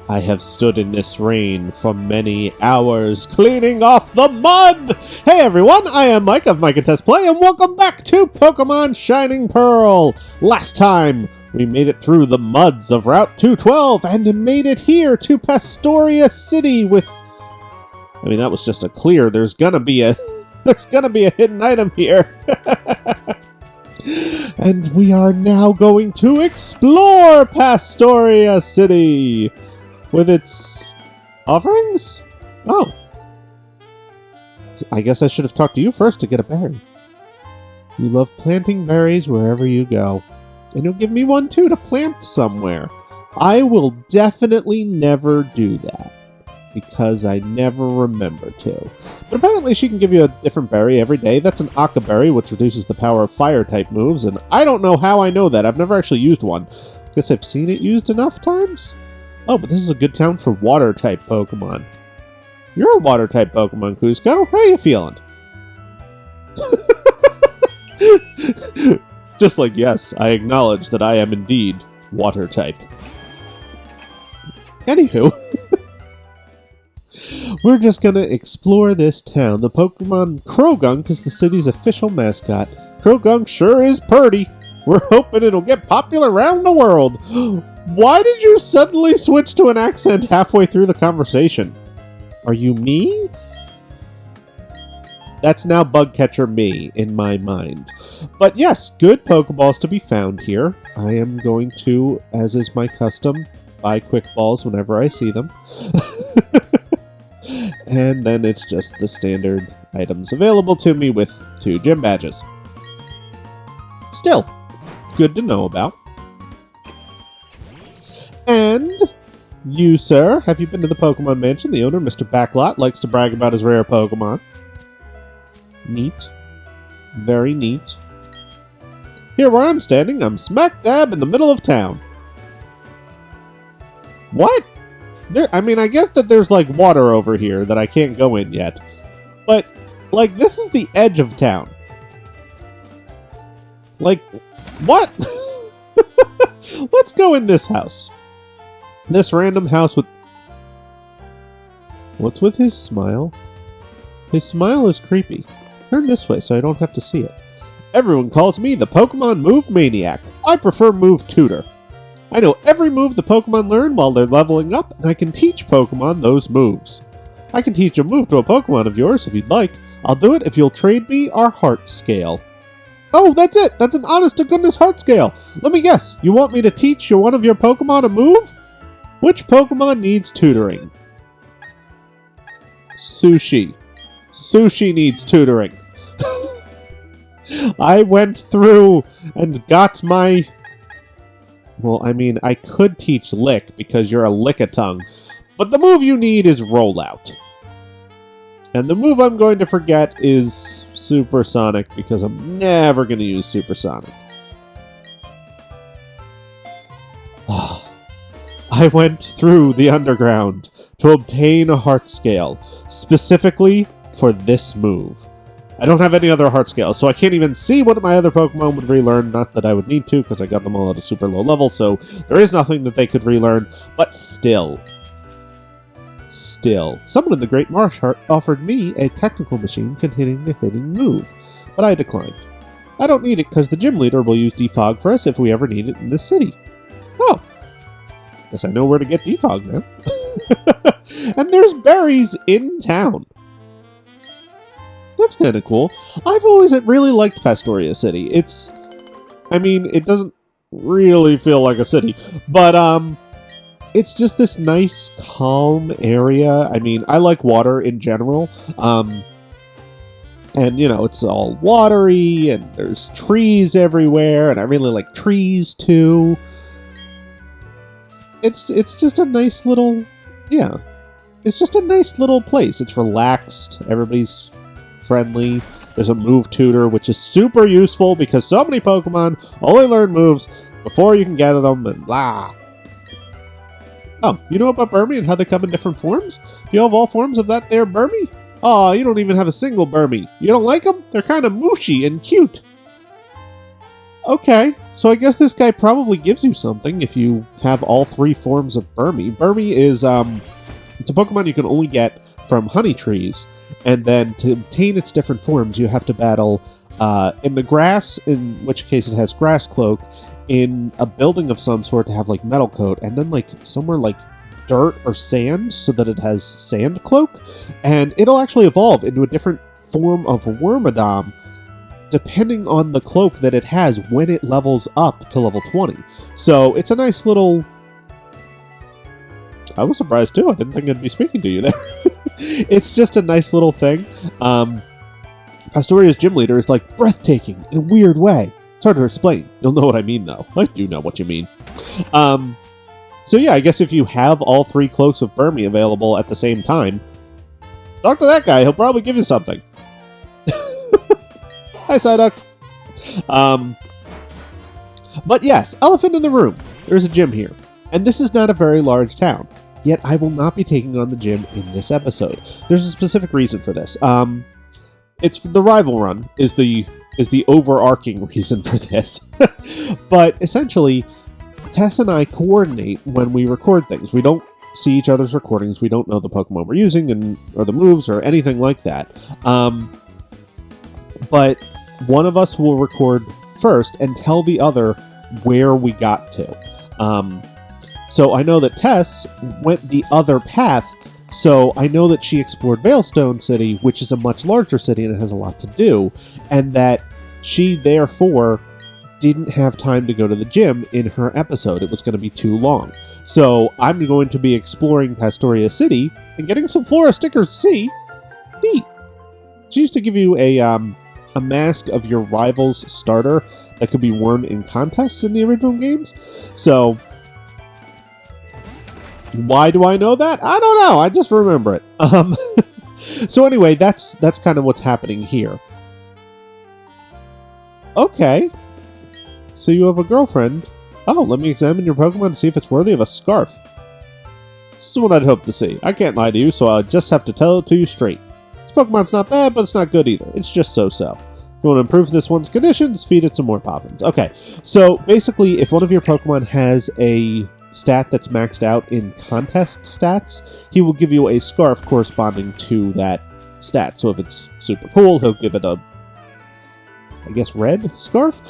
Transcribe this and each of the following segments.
I have stood in this rain for many hours, cleaning off the mud! Hey everyone, I am Mike of Mike and Test Play, and welcome back to Pokemon Shining Pearl! Last time, we made it through the muds of Route 212, and made it here to Pastoria City with... I mean, that was just a clear. There's gonna be a hidden item here. And we are now going to explore Pastoria City with its offerings? Oh. I guess I should have talked to you first to get a berry. You love planting berries wherever you go. And you'll give me one too to plant somewhere. I will definitely never do that, because I never remember to. But apparently she can give you a different berry every day. That's an Aqua Berry, which reduces the power of fire-type moves, and I don't know how I know that. I've never actually used one. Guess I've seen it used enough times? Oh, but this is a good town for water-type Pokemon. You're a water-type Pokemon, Cusco. How you feeling? Just like, yes, I acknowledge that I am indeed water-type. Anywho... We're just gonna explore this town. The Pokemon Croagunk is the city's official mascot. Croagunk sure is purty. We're hoping it'll get popular around the world. Why did you suddenly switch to an accent halfway through the conversation? Are you me? That's now Bugcatcher me in my mind. But yes, good Pokeballs to be found here. I am going to, as is my custom, buy Quick Balls whenever I see them. And then it's just the standard items available to me with 2 gym badges. Still, good to know about. And you, sir, have you been to the Pokemon Mansion? The owner, Mr. Backlot, likes to brag about his rare Pokemon. Neat. Very neat. Here where I'm standing, I'm smack dab in the middle of town. What? I mean, I guess that there's, like, water over here that I can't go in yet. But, like, this is the edge of town. Like, what? Let's go in this house. This random house with... What's with his smile? His smile is creepy. Turn this way so I don't have to see it. Everyone calls me the Pokemon Move Maniac. I prefer Move Tutor. I know every move the Pokemon learn while they're leveling up, and I can teach Pokemon those moves. I can teach a move to a Pokemon of yours if you'd like. I'll do it if you'll trade me our heart scale. Oh, that's it! That's an honest-to-goodness heart scale! Let me guess, you want me to teach one of your Pokemon a move? Which Pokemon needs tutoring? Sushi. Sushi needs tutoring. I went through and got my... Well, I mean, I could teach Lick because you're a Lickitung, but the move you need is Rollout. And the move I'm going to forget is Supersonic because I'm never going to use Supersonic. I went through the underground to obtain a heart scale, specifically for this move. I don't have any other heart scales, so I can't even see what my other Pokemon would relearn. Not that I would need to, because I got them all at a super low level, so there is nothing that they could relearn. But still. Someone in the Great Marsh offered me a technical machine containing the hitting move, but I declined. I don't need it, because the gym leader will use Defog for us if we ever need it in this city. Oh. Guess I know where to get Defog now. And there's berries in town. That's kind of cool. I've always really liked Pastoria City. I mean, it doesn't really feel like a city, but it's just this nice, calm area. I mean, I like water in general, and, you know, it's all watery, and there's trees everywhere, and I really like trees, too. It's just a nice little, yeah, it's just a nice little place. It's relaxed, everybody's friendly. There's a move tutor, which is super useful because so many Pokemon only learn moves before you can gather them and blah. Oh, you know about Burmy and how they come in different forms? You have all forms of that there Burmy? Oh, you don't even have a single Burmy. You don't like them? They're kind of mushy and cute. Okay, so I guess this guy probably gives you something if you have all 3 forms of Burmy. Burmy is, it's a Pokemon you can only get from honey trees, and then to obtain its different forms, you have to battle in the grass, in which case it has Grass Cloak, in a building of some sort to have, like, Metal Coat, and then, like, somewhere, like, dirt or sand so that it has Sand Cloak, and it'll actually evolve into a different form of Wormadam depending on the cloak that it has when it levels up to level 20. So it's a nice little... I was surprised too. I didn't think I'd be speaking to you there. It's just a nice little thing. Pastoria's gym leader is like breathtaking in a weird way. It's hard to explain. You'll know what I mean though. I do know what you mean. So yeah, I guess if you have all 3 cloaks of Burmy available at the same time, talk to that guy. He'll probably give you something. Hi, Psyduck. But yes, elephant in the room. There's a gym here. And this is not a very large town. Yet I will not be taking on the gym in this episode. There's a specific reason for this. It's the rival run is the overarching reason for this. But essentially, Tess and I coordinate when we record things. We don't see each other's recordings. We don't know the Pokemon we're using or the moves or anything like that. But one of us will record first and tell the other where we got to. So I know that Tess went the other path, so I know that she explored Veilstone City, which is a much larger city and it has a lot to do, and that she therefore didn't have time to go to the gym in her episode. It was going to be too long. So I'm going to be exploring Pastoria City and getting some Flora stickers to see. Neat. She used to give you a mask of your rival's starter that could be worn in contests in the original games. So, why do I know that? I don't know. I just remember it. So anyway, that's kind of what's happening here. Okay. So you have a girlfriend. Oh, let me examine your Pokemon to see if it's worthy of a scarf. This is what I'd hope to see. I can't lie to you, so I'll just have to tell it to you straight. Pokemon's not bad, but it's not good either. It's just so-so. If you want to improve this one's conditions, feed it some more Poppins. Okay, so basically, if one of your Pokemon has a stat that's maxed out in contest stats, he will give you a scarf corresponding to that stat. So if it's super cool, he'll give it a, I guess, red scarf?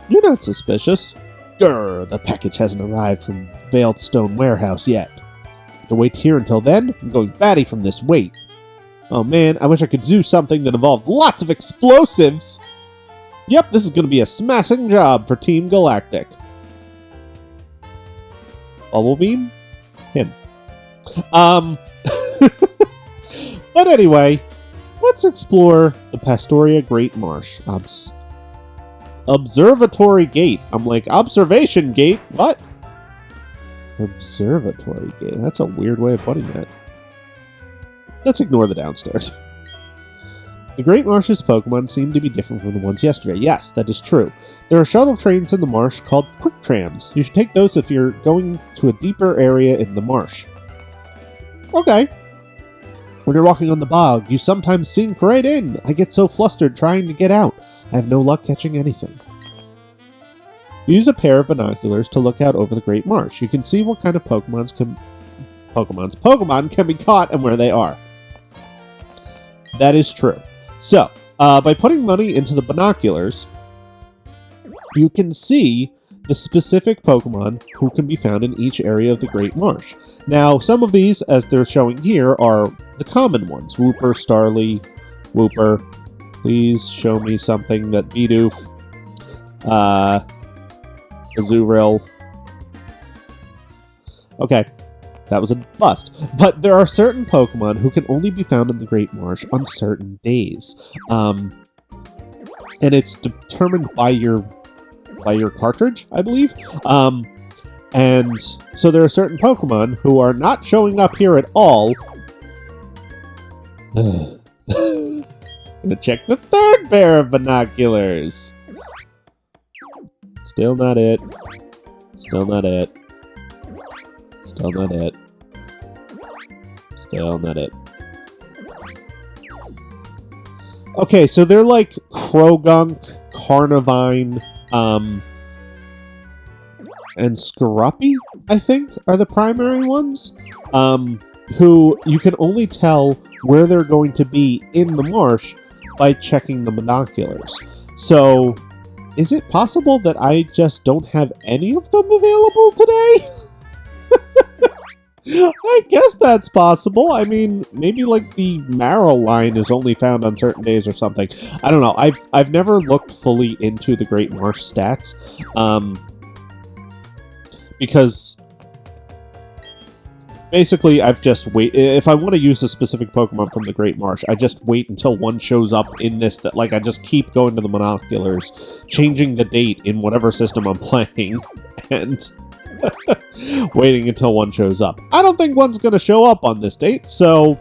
You're not suspicious. Grr, the package hasn't arrived from Veilstone Warehouse yet. To wait here until then, I'm going batty from this wait. Oh man, I wish I could do something that involved lots of explosives! Yep, this is going to be a smashing job for Team Galactic. Bubble Beam? Him. But anyway, let's explore the Pastoria Great Marsh. Observatory Gate. I'm like, Observation Gate? What? Observatory Gate. That's a weird way of putting that. Let's ignore the downstairs. The Great Marsh's Pokemon seem to be different from the ones yesterday. Yes, that is true. There are shuttle trains in the marsh called Quick Trams. You should take those if you're going to a deeper area in the marsh. Okay. When you're walking on the bog, you sometimes sink right in. I get so flustered trying to get out. I have no luck catching anything. Use a pair of binoculars to look out over the Great Marsh. You can see what kind of Pokemon can be caught and where they are. That is true. So, by putting money into the binoculars, you can see the specific Pokemon who can be found in each area of the Great Marsh. Now, some of these, as they're showing here, are the common ones. Wooper, Starly, Wooper. Please show me something that Bidoof, Azurill. Okay, that was a bust. But there are certain Pokemon who can only be found in the Great Marsh on certain days. And it's determined by your cartridge, I believe. And so there are certain Pokemon who are not showing up here at all. Gonna check the third pair of binoculars. Still not it. Still not it. Still not it. Still not it. Okay, so they're like Krogunk, Carnivine, and Scruppy, I think, are the primary ones, who you can only tell where they're going to be in the marsh by checking the binoculars. So, is it possible that I just don't have any of them available today? I guess that's possible. I mean, maybe like the Marrow line is only found on certain days or something. I don't know. I've never looked fully into the Great Marsh stats, because basically I've just if I want to use a specific Pokemon from the Great Marsh, I just wait until one shows up in this, that like I just keep going to the binoculars, changing the date in whatever system I'm playing, and waiting until one shows up. I don't think one's going to show up on this date, so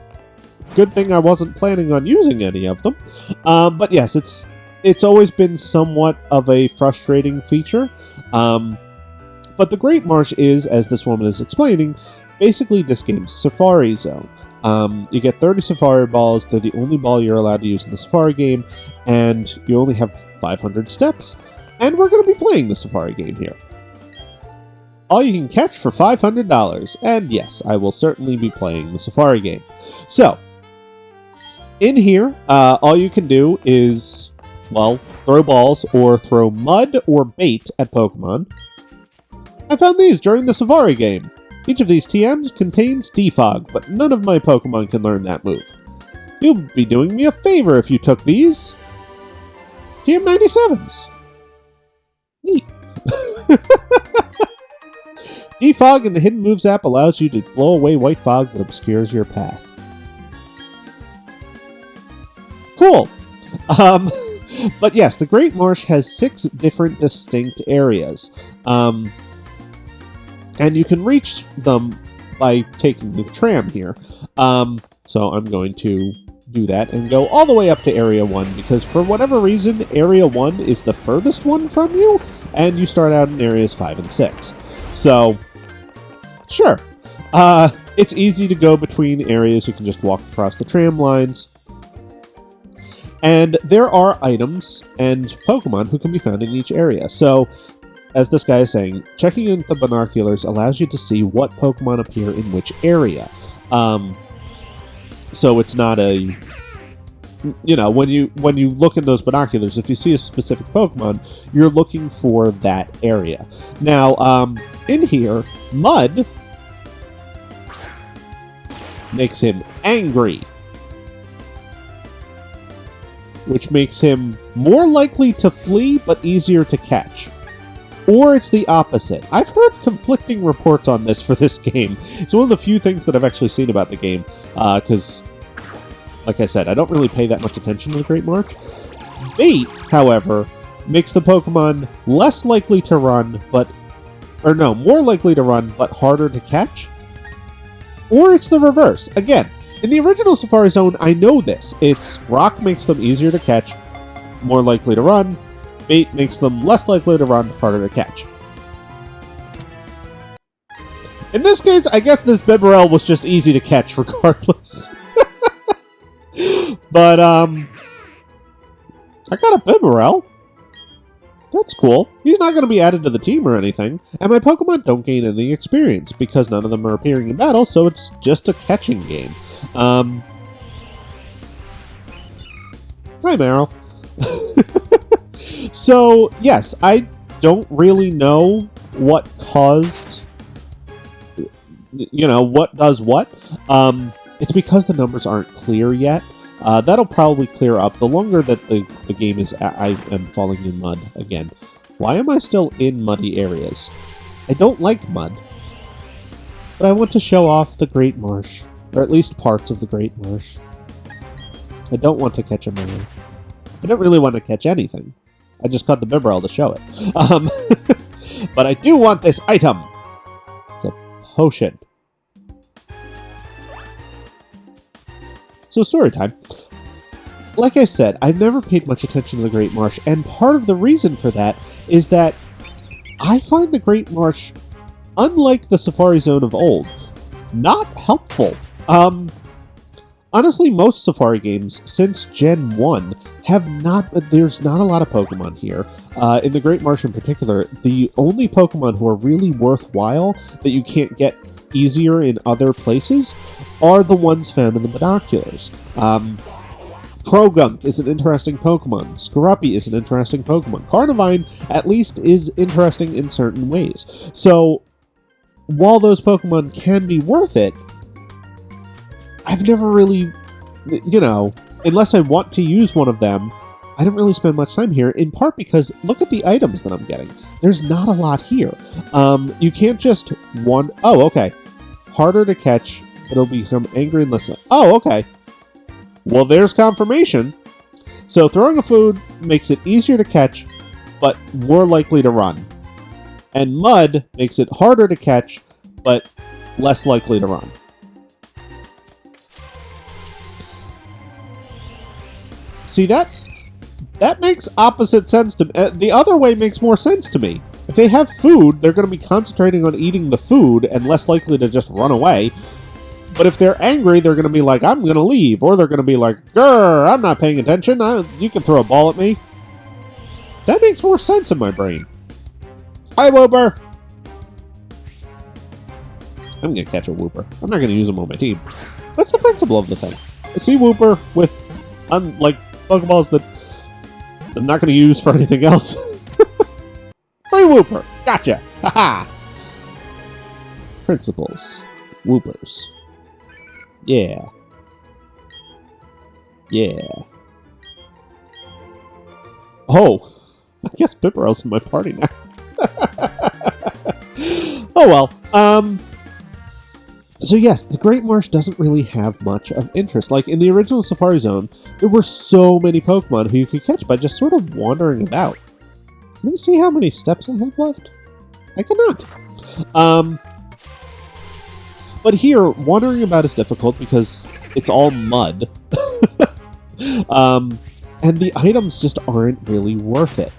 good thing I wasn't planning on using any of them. But yes, it's always been somewhat of a frustrating feature. But the Great Marsh is, as this woman is explaining, basically this game's Safari Zone. You get 30 Safari Balls. They're the only ball you're allowed to use in the Safari game, and you only have 500 steps. And we're going to be playing the Safari game here. All you can catch for $500. And yes, I will certainly be playing the Safari game. So, in here, all you can do is, well, throw balls or throw mud or bait at Pokemon. I found these during the Safari game. Each of these TMs contains Defog, but none of my Pokemon can learn that move. You'd be doing me a favor if you took these. TM97s. Neat. Defog in the Hidden Moves app allows you to blow away white fog that obscures your path. Cool. But yes, the Great Marsh has 6 different distinct areas. And you can reach them by taking the tram here. So I'm going to do that and go all the way up to Area 1, because for whatever reason, Area 1 is the furthest one from you, and you start out in Areas 5 and 6. So, sure. It's easy to go between areas. You can just walk across the tram lines. And there are items and Pokemon who can be found in each area. So, as this guy is saying, checking in the binoculars allows you to see what Pokemon appear in which area. So it's not a... You know, when you look in those binoculars, if you see a specific Pokemon, you're looking for that area. Now, in here, Mud makes him angry, which makes him more likely to flee, but easier to catch. Or it's the opposite. I've heard conflicting reports on this for this game. It's one of the few things that I've actually seen about the game, because, like I said, I don't really pay that much attention to the Great Marsh. Bait, however, makes the Pokemon less likely to run, more likely to run, but harder to catch. Or it's the reverse. Again, in the original Safari Zone, I know this. It's Rock makes them easier to catch, more likely to run. Bait makes them less likely to run, harder to catch. In this case, I guess this Bibarel was just easy to catch regardless. But, I got a Bibarel. That's cool. He's not going to be added to the team or anything. And my Pokemon don't gain any experience because none of them are appearing in battle, so it's just a catching game. Hi, Meryl. So, yes, I don't really know what caused... what does what. It's because the numbers aren't clear yet. That'll probably clear up the longer that the game is... I am falling in mud again. Why am I still in muddy areas? I don't like mud. But I want to show off the Great Marsh. Or at least parts of the Great Marsh. I don't want to catch a Meryl. I don't really want to catch anything. I just caught the Bibarel to show it. But I do want this item! It's a potion. So, story time. Like I said, I've never paid much attention to the Great Marsh, and part of the reason for that is that I find the Great Marsh, unlike the Safari Zone of old, not helpful. honestly, most Safari games since Gen 1 there's not a lot of Pokemon here. In the Great Marsh in particular, the only Pokemon who are really worthwhile that you can't get easier in other places are the ones found in the binoculars. Krogunk is an interesting Pokemon. Skorupi is an interesting Pokemon. Carnivine, at least, is interesting in certain ways. So, while those Pokemon can be worth it, I've never really, unless I want to use one of them, I don't really spend much time here, in part because look at the items that I'm getting. There's not a lot here. You can't just oh, okay. Harder to catch, it'll become angry and listen. Oh, okay. Well, there's confirmation. So throwing a food makes it easier to catch, but more likely to run. And mud makes it harder to catch, but less likely to run. See that? That makes opposite sense to me. The other way makes more sense to me. If they have food, they're going to be concentrating on eating the food and less likely to just run away. But if they're angry, they're going to be like, I'm going to leave. Or they're going to be like, grr, I'm not paying attention. You can throw a ball at me. That makes more sense in my brain. Hi, Wooper. I'm going to catch a Wooper. I'm not going to use him on my team. What's the principle of the thing? I see Wooper with, Pokeballs that I'm not going to use for anything else. Free Wooper. Gotcha. Haha. Principles. Woopers. Yeah. Yeah. Oh. I guess Pipparel's in my party now. Oh well. So yes, the Great Marsh doesn't really have much of interest. Like, in the original Safari Zone, there were so many Pokemon who you could catch by just sort of wandering about. Can I see how many steps I have left? I cannot. But here, wandering about is difficult because it's all mud. And the items just aren't really worth it.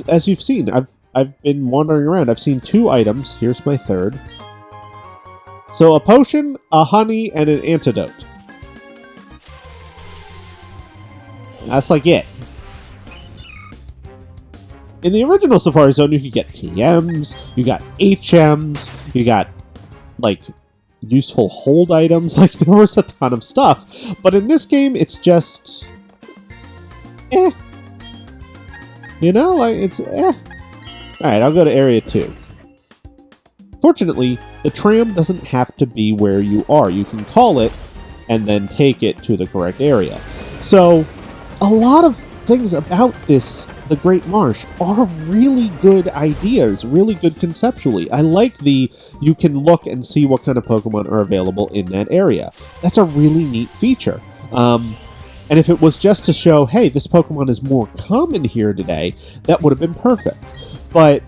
As you've seen, I've been wandering around. I've seen 2 items. Here's my third. So a potion, a honey, and an antidote. That's like it. In the original Safari Zone, you could get TMs, you got HMs, you got, useful hold items. There was a ton of stuff. But in this game, it's just... it's Alright, I'll go to Area 2. Fortunately, the tram doesn't have to be where you are. You can call it and then take it to the correct area. So, a lot of things about the Great Marsh, are really good ideas, really good conceptually. I like you can look and see what kind of Pokemon are available in that area. That's a really neat feature. And if it was just to show, hey, this Pokemon is more common here today, that would have been perfect. But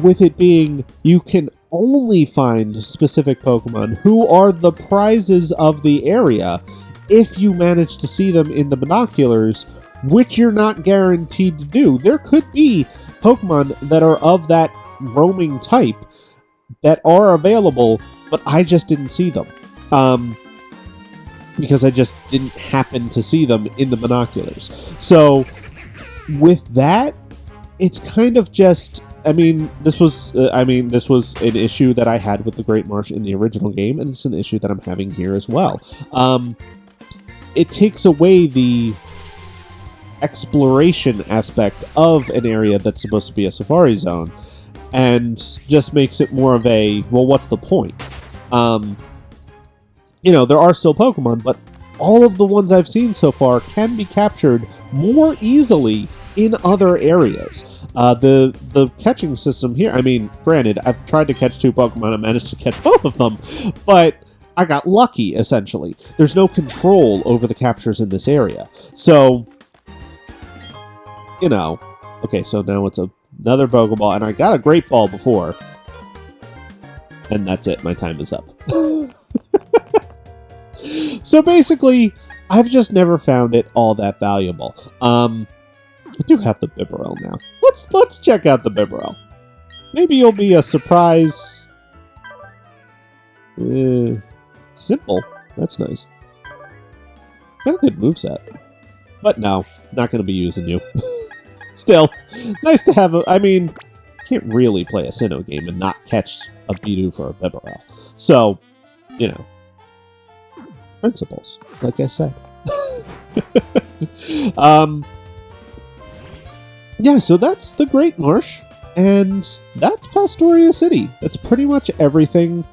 with it being, you can only find specific Pokemon who are the prizes of the area if you manage to see them in the binoculars, which you're not guaranteed to do. There could be Pokemon that are of that roaming type that are available, but I just didn't see them. Because I just didn't happen to see them in the binoculars. So, with that, it's kind of just... this was an issue that I had with the Great Marsh in the original game, and it's an issue that I'm having here as well. It takes away the exploration aspect of an area that's supposed to be a Safari Zone, and just makes it more of a, well, what's the point? There are still Pokemon, but all of the ones I've seen so far can be captured more easily in other areas. The catching system here, granted, I've tried to catch 2 Pokemon and managed to catch both of them, but I got lucky, essentially. There's no control over the captures in this area. So, okay, so now it's another Pokeball, and I got a Great Ball before. And that's it, my time is up. So basically, I've just never found it all that valuable. I do have the Bibarel now. Let's check out the Bibarel. Maybe you'll be a surprise. Simple. That's nice. Got a good moveset. But no, not going to be using you. Still, nice to have a... I mean, can't really play a Sinnoh game and not catch a Bidoof or a Bibarel. So, you know, principles, like I said. Yeah, so that's the Great Marsh, and that's Pastoria City. That's pretty much everything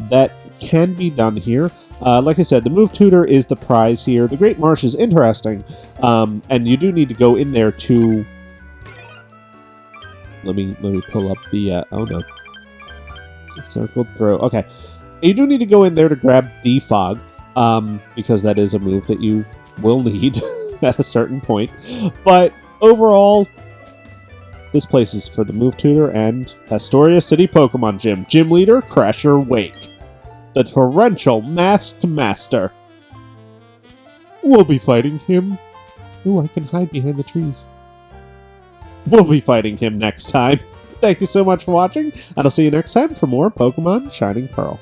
that can be done here. Like I said, the Move Tutor is the prize here. The Great Marsh is interesting, and you do need to go in there to... Let me pull up the... oh no. Circled through. Okay. You do need to go in there to grab Defog, because that is a move that you will need at a certain point. But overall, this place is for the Move Tutor and Pastoria City Pokemon Gym. Gym Leader, Crasher Wake. The torrential masked master. We'll be fighting him. Ooh, I can hide behind the trees. We'll be fighting him next time. Thank you so much for watching, and I'll see you next time for more Pokemon Shining Pearl.